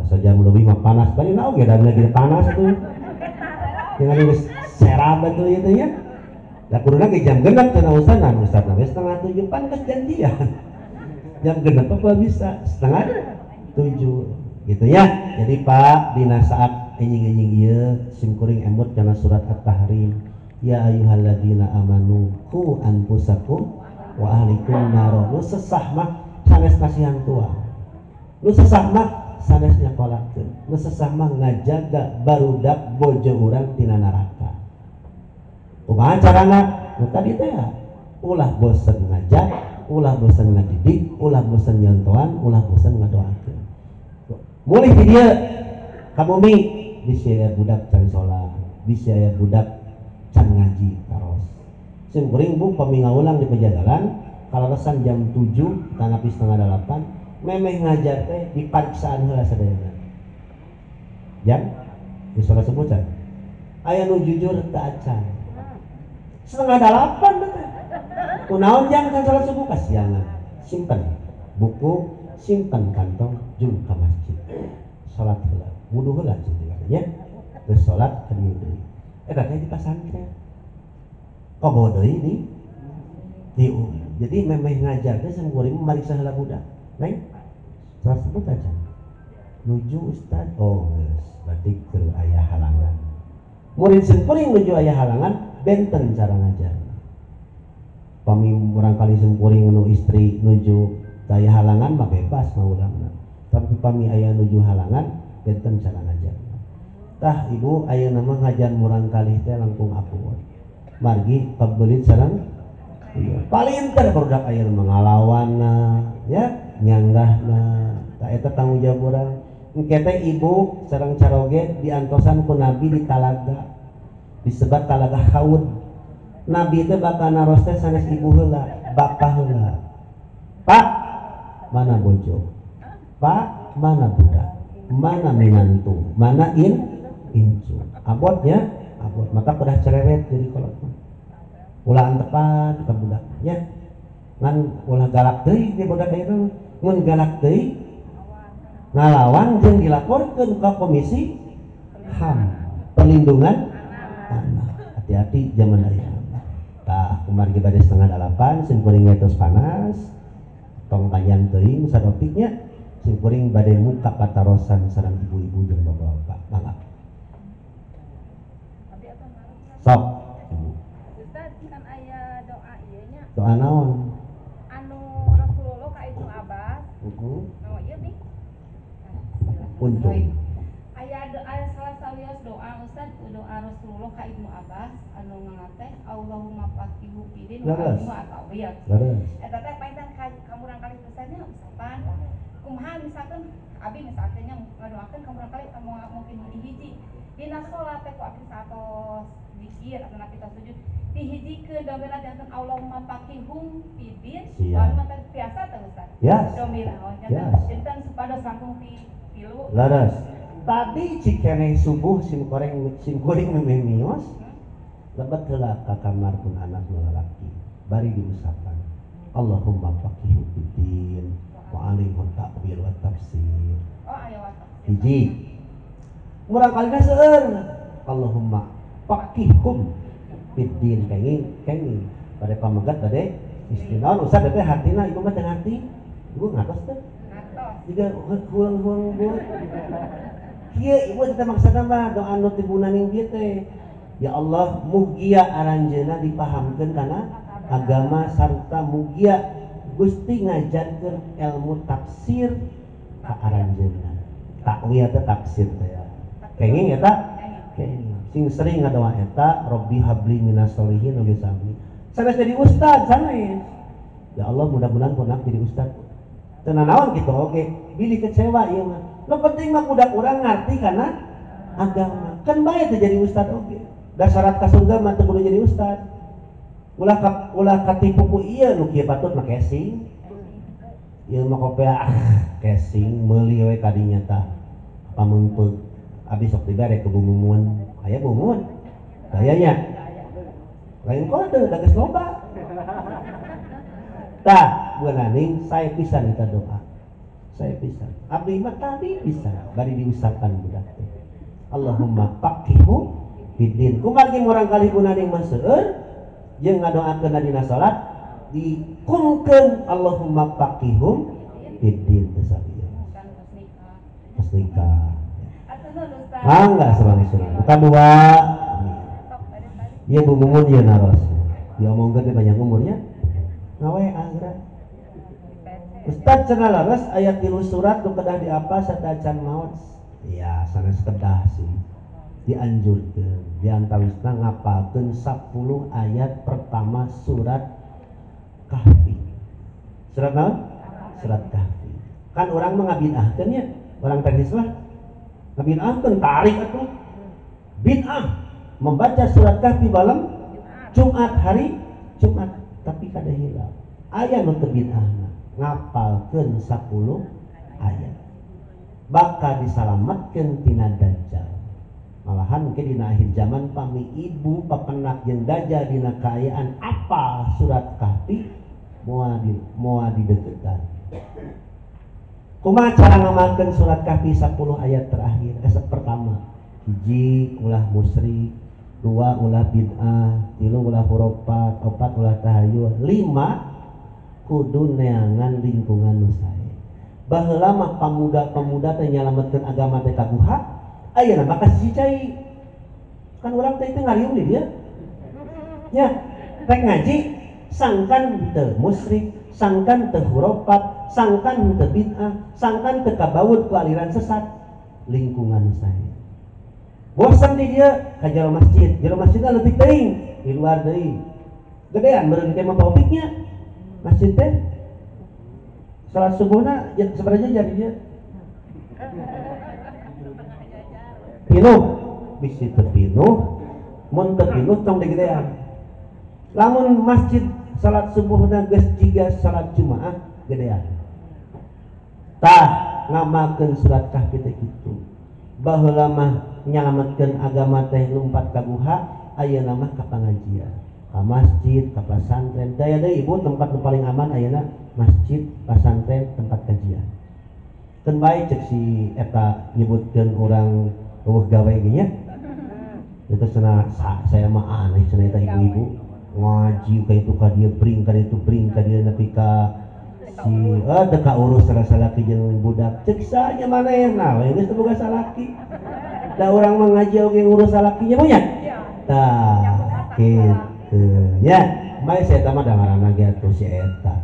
sajam lebih mah panas bari naon ge dan lagi panas tuh tinggal geus serab atuh ieu teh nya da kuduna ge jam genep cenah ustadna geus 6:30 pan geus janjian jam genep apa bisa 6:30 gitu ya. Jadi Pak dina saat enjing-enjing ieu simkuring emut kana surat at-tahrim ya ayyuhalladzina amanu qu anfusakum wa ahlikum nar. Nu sesah mah sanes nasihan tua, nu sesah mah sanes nyakolakeun, nu sesah mah ngajaga barudak bojo urang tina neraka. Kumaha carana? Nu tadi teh ulah bosen ngajak, ulah bosen ngadidik, ulah bosen nyontoan, ulah bosen ngadoakeun. Mulih di dieu kamu mi bisa aya budak can salat, bisa aya budak can ngaji taros. Simkuring bu pami ngaulang di pejagalan kalaresan jam 7 tanapi 7:30 memeh ngajar teh dipariksaan heula sadayana. Jam geus salat subuh can. Aya nu jujur teu acan. 7:30 teh. Kunaon jang can salat subuh kasiangan. Simpen buku, simpen kantong, jung ka masjid. Salat heula, wudu heula cenah nya. Geus salat ka dieu deui. Eta teh di pasantren. Komo deui di jadi memeh ngajar teh simkuring mariksa heula budak. Neng, salah sebut aja. Nuju Ustad, oh yes, berarti ke ayah halangan. Murid simkuring nuju ayah halangan, benten cara ngajar. Pami murang kali simkuring nu istri nuju ayah halangan mah bebas mau ulangna. Tapi pami ayah nuju halangan, benten cara ngajar. Tah ibu ayah nama ngajar murang kali teh langkung apun. Margi pabelit sareng Iya, paling teh produk aya mengalawana ya nyanggahna tak eta tanggung jawab urang. Engke teh ibu sareng caroge diantosan ku nabi di talaga disebut talaga Haud. Nabi teh bakal naros teh sanes ibu heula, bapa heula. Pak, mana bojo? Pak, mana budak? Mana menantu? Mana incu? Abotnya, abot. Maka pada cerewet jadi kolot. Ulah antepan ke budak, ya. Ngan ulah galak deui di budak itu, mun galak deui ngalawan jeung dilaporkeun ka komisi HAM perlindungan anak. Hati-hati zaman aya. Tah kumari bade 7:30 sim kuring geus panas. Tong panjang teuing sadotiknya sim kuring bade muka patarosan sareng ibu-ibu jeung bapak-bapak. Mangga. Sok. Ustaz kan aya doa ieu nya. Doa naon? Anu Rasulullah ka Ibnu Abbas. Naon ieu nih? Untung. Aya salah sawios doa Ustaz, doa Rasulullah ka Ibnu Abbas anu ngateh Allahumma faqihu fidin wa alimu at-tawil. Eta teh paetan kamurang kali pesannya usapan. Kumaha misalkan abi misalkan nya ngadoakeun kamurang kali mungkin hiji dina salat teh ku abi satos zikir atau kita sujud dihijikeun domina janten Allahumma faqihum fidin wa alimu biasa teh Ustaz. Yes. Domina janten supados langkung tilu. Laras. Tadi cikene subuh sim kuring memeh mios. Lebat heula ka kamar pun anak nu lalaki. Bari diusapan. Allahumma faqihu fiddin wa alimhu ta'wil wa tafsir. Oh, aya wa tafsir. Hiji. Murang kalina seueur. Allahumma faqihhum fiddin kenging bade pamegat bade istinaon usah teh hatina ibu mah teh hati. Ibu ngatos teh. Ngatos. Juga huang bu. Kieu ibu teh maksudna mah doa nu tibunaning kieu teh. Ya Allah, mugia aranjeuna dipahamkeun kana agama sarta mugia Gusti ngajarkeun ilmu tafsir ka aranjeuna. Takwil teh tafsir teh ya. Kenging eta kenging. Sing sering ngadoa eta Robbi habli minas sholihin wa bisami. Sanes jadi ustad sanes. Ya Allah, mudah-mudahan ponak jadi ustad. Teu naon kitu oge. Bili kecewa ieu mah. Nu penting mah budak urang ngarti kana agama. Kan bae teh jadi ustad oge. Da syarat ka surga mah teu kudu jadi ustad. Ulah katipu ku ieu nu kieu patut mah casing. Ieu mah kopea casing meuli we kadinya tah. Pamengpeug abis sok dibere ke bumumuan. Aya bumumuan. Dayanya. Lain kode da geus loba. Tah, beunang saya pisan eta doa. Saya pisan. Abdi mah tadi bisa bari diusapan budak teh. Allahumma faqihhu fiddin. Kumargi urang kali punaning mah seueur jeung ngadoakeun dina salat dikumkeun Allahumma faqihhum fiddin teh sabieu. Pas nikah. Mangga sareng-sareng. Kadua. Ieu bumumun ieu naros. Diomongkeun teh banyak umurnya. Ngawe anggra. Ustaz cenah laras ayat 3 surat nu kedah diapa sadacan maot. Ya, sanes kedah sih. Dianjurkeun, diantawisna ngapalkeun 10 ayat pertama surat Kahfi. Surat naon? Surat Kahfi. Kan urang mah ngabidahkeun nya, urang teknis mah. Ngabidahkeun tarik atuh. Bid'ah membaca surat Kahfi malam Jumat hari Jumat, tapi kada hilaf. Aya nu teu bid'ahna. Ngapalkeun 10 ayat bakal disalamatkeun tina dajjal. Malahan ke dina akhir zaman pami ibu papenak jeung dajjal dina kaayaan apa surat Kahfi moal dideukeutkan. Kumaha cara ngamalkeun surat Kahfi 10 ayat terakhir? Pertama, hiji ulah musyrik, 2 ulah bid'ah, 3 ulah hurufat, 4 ulah tahayul, 5 kudu neangan lingkungan nu sae. Baheula mah pemuda teh nyalametkeun agama teh kaguha, ayeuna mah kasih cai. Kan urang teh teh ngariung di dia. Nya, rek ngaji sangkan teu musyrik, sangkan teu hurufat, sangkan teu bid'ah, sangkan teu kabaud ku aliran sesat, lingkungan nu sae. Bosan di dia ka jero masjid leutik teuing, di luar deui. gedean meureun teh mah topiknya masjid teh salat subuhna sebenarnya jadinya pinuh bisi teu pinuh mun teu pinuh tong digedean lamun masjid salat subuhna geus jiga salat Jumaah gedean tah ngamakeun surat kah kitu kitu baheula mah nyalametkeun agama teh lumpat ka guha ayeuna mah ka pangajian ka masjid ka pesantren daya deui ibu tempat nu paling aman ayeuna masjid pesantren tempat kajian keun bae cek si eta nyebutkeun urang eueuh gawe ge nya itu cenah saya mah aneh cenah eta ibu-ibu ngaji ka itu ka dieu bring ka itu bring ka dieu nepi ka si teu ka urus salaki jeung budak cek saja manehna we geus teu boga salaki da urang mah ngaji oge ngurus salakinya punya tah kitu ya bae saya teh mah dangaranna ge atuh si eta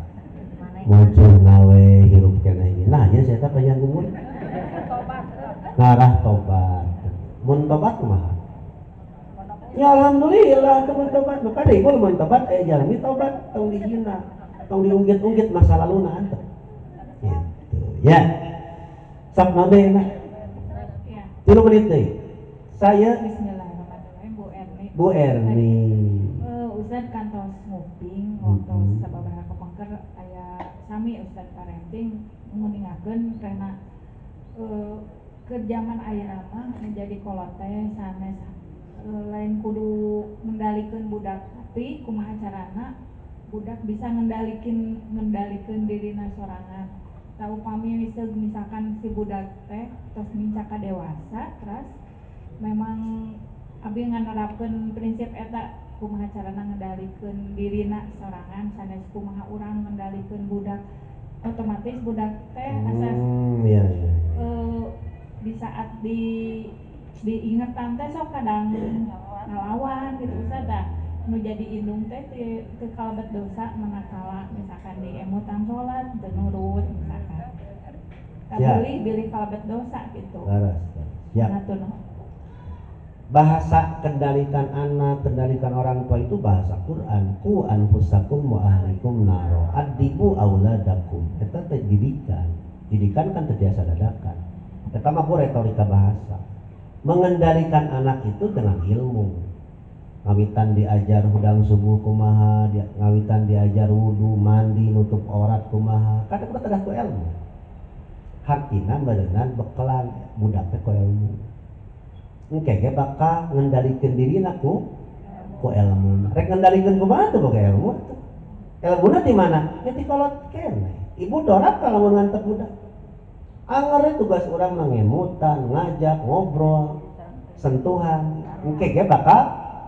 muncul gawe hirup keneh nah ya saya teh panjang umur ngarah tobat mun tobat kumaha ya alhamdulillah teman tobat maka deui ibu mun tobat jalmi tobat tong dihina tong diunggit-unggit masa lalu na antep gitu ya sok nabe enak 3 menit deh saya Bismillahirrahmanirrahim Bu Erni Ustad kantos nguping ngontos sababaraha kepangker aya sami Ustad parenting nguningakeun karena ke zaman aya mah menjadi kolot teh sanes lain kudu ngendalikeun budak tapi kumaha carana budak bisa ngendalikeun dirina sorangan tahu upami misalkan si budak teh tos mincak ka dewasa terus memang abi nganerapkeun prinsip eta kumaha carana ngendalikeun dirina sorangan sanes kumaha urang ngendalikeun budak otomatis budak teh asas iya. Di saat diingetan teh sok kadang ngalawan gitu sada nu jadi indung teh teu kalebet dosa manakala misalkan di emutan salat teu nurut misalkan bilih kalebet dosa gitu laras ya bahasa kendalikan anak kendalikan orang tua itu bahasa Quran ku anfusakum wa ahlikum naro adibu auladakum eta teh didikan kan terbiasa dadakan eta mah retorika bahasa mengendalikan anak itu dengan ilmu ngawitan diajar hudang subuh kumaha ngawitan diajar wudu mandi nutup aurat kumaha kadang kada ku ilmu hakina badangan bekelan budak teh ku ilmu engke ge bakal ngendalikeun dirina ku ilmu rek ngendalikeun kumaha teh boga ilmu ilmuna di mana nya ti kolot keneh ibu dorak kalau ngantep budak anger tugas orang mengemutan, ngajak, ngobrol, sentuhan, engke ge bakal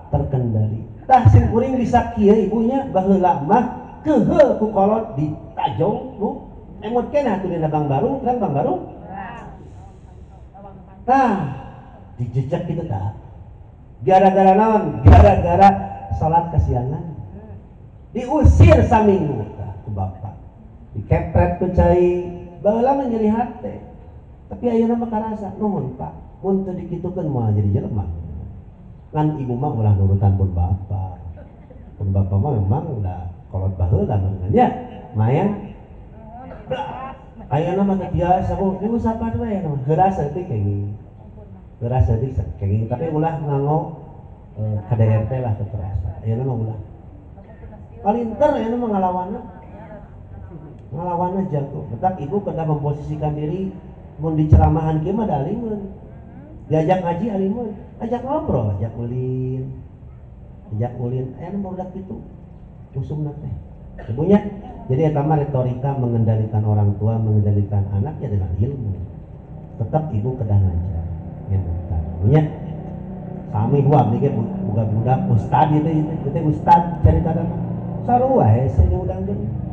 terkendali. Tah sing kuring bisa kieu ibunya baheula mah keheul ku kolot ditajong nu emot keneh atuh dina Bang Barung, kan Bang Barung? Tah dijejak kitu tah. Gara-gara naon? Gara-gara salat kasiangan. Diusir saminggu tah ku bapak. Dikepret ku cai baheula mah nyeri hate tapi ayeuna mah karasa nuhun Pak mun teu dikitukeun moal jadi jelema kan ibu mah ulah nurutan pun bapak mah memang udah kolot baheula mah nya mayan ayeuna mah teh biasa bu ibu sapa we mah heurasa teh kenging heurasa teh kenging tapi ulah nganggo KDRT lah teu terasa ayeuna mah ulah palinter ayeuna mah ngalawan jago. Betak ibu kena memposisikan diri mun diceramahan kieu mah da alimun. Diajak ngaji alimun, ajak ngobrol, ajak ulin. Aya nu budak kitu. Usumna teh. Ibunya. Jadi eta mah retorika mengendalikan orang tua, mengendalikan anaknya dengan ilmu. Tetap ibu kedah ngajar. Ngemutan. Ibunya. Sami dua abdi ge boga budak ustad ieu teh ustad carita mah. Sarua hese udang geuning.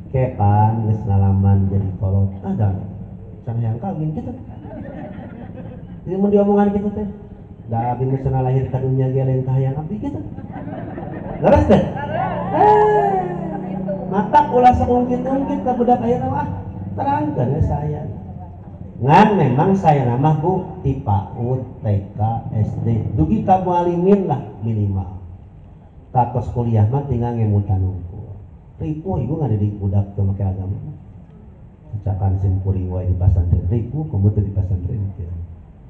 Kepan geus ngalaman jadi kolot dan can hayang kawin kitu jadi mun diomongan kitu teh da abdi geus lahir ka dunya ge lain ka hayang abdi kitu leres teh mata ulah saungkit-ungkit ka budak ayeuna mah terangkeun ya saya ngan memang saya nama Bu ti PAUD TK SD dugi ka mualimin lah minimal Takos kuliah mah tinggal ngemutan unggul. Ripuh ibu nggak ada di budak ke make agama. Ucapan simpuri wae di pasantren. Ripuh kamu tuh di pasantren.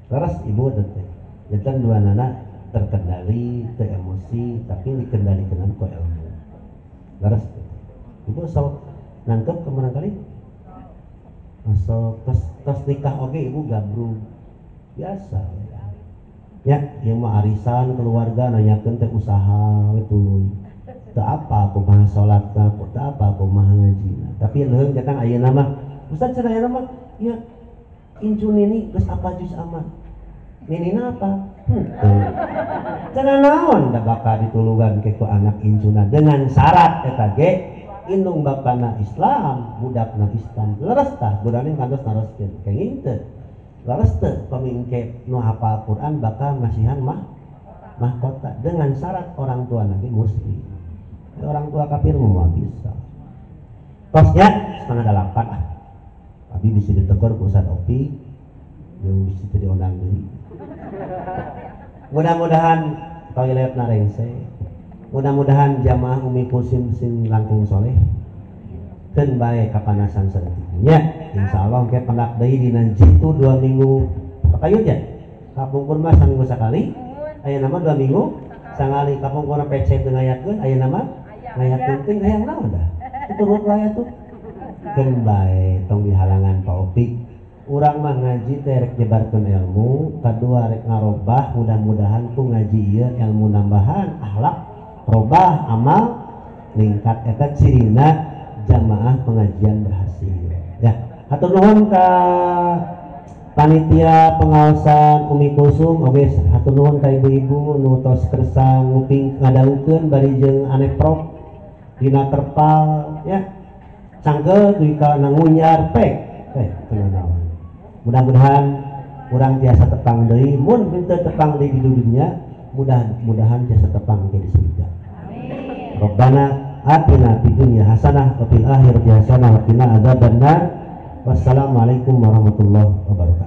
Terus ibu teteh. Jadi dua anak terkendali ke emosi tapi dikendalikan ke ilmu. Terus ibu sok nangkep kemana kali? Masuk tos nikah oke ibu gabrung biasa. Ya, yang mah arisan keluarga nanyakeun teh usaha we tuluy. Teu apa aku mah salatna, teu apa aku mah ngajina. Tapi leuheung datang ayeuna mah, Ustaz cenah ayeuna mah ieu incun ini geus apa juz amat. Ninina apa? Cenah naon da bakal ditulugan ke ku anak incuna dengan syarat eta ge indung bapana Islam, budakna Islam. Leres tah budakna kantos naroskeun kenging teu. Laras teu pamingke nu hafal Quran bakal masihan mahkota dengan syarat orang tua nanti muslim. Orang tua kafir mau bisa. Tosnya 7:30 ah. Abi bisa ditegur ku Ustaz Opi yang bisa diundang deui. Mudah-mudahan toiletna rengse. Mudah-mudahan jamaah Umi Kusim sing langkung soleh keun bae kapanasan saeutik. Insyaallah engke penak deui dina jitu 2 minggu pakayut ya. Kapungkur mah saminggu sakali. Ayeuna mah 2 minggu sangali kapungkurna PC teu ngayatkeun ayeuna mah ngayatkeun teh hayang naon dah. Turut wae atuh. Keun bae tong dihalangan Taufik. Urang mah ngaji teh rek nyebarkeun ilmu, kadua rek ngarobah mudah-mudahan ku ngaji ieu ilmu nambahan, akhlak robah, amal ningkat eta cirina jamaah pengajian berhasil. Ya. Hatur nuhun ka panitia pengaosan Umi Kusum, oge hatur nuhun ka ibu-ibu nu tos kersa nguping ngadawukeun bari jeung aneprok dina terpal ya. Cangkeul duy ka nangunyar pek. Tenang. Mudah-mudahan urang tiasa tepang deui, mun teu tepang deui di dunia, mudah-mudahan tiasa tepang di surga. Amin. Rabbana atina fid dunya hasanah wa fil akhirati hasanah wa qina adzabannar. Wassalamualaikum warahmatullahi wabarakatuh.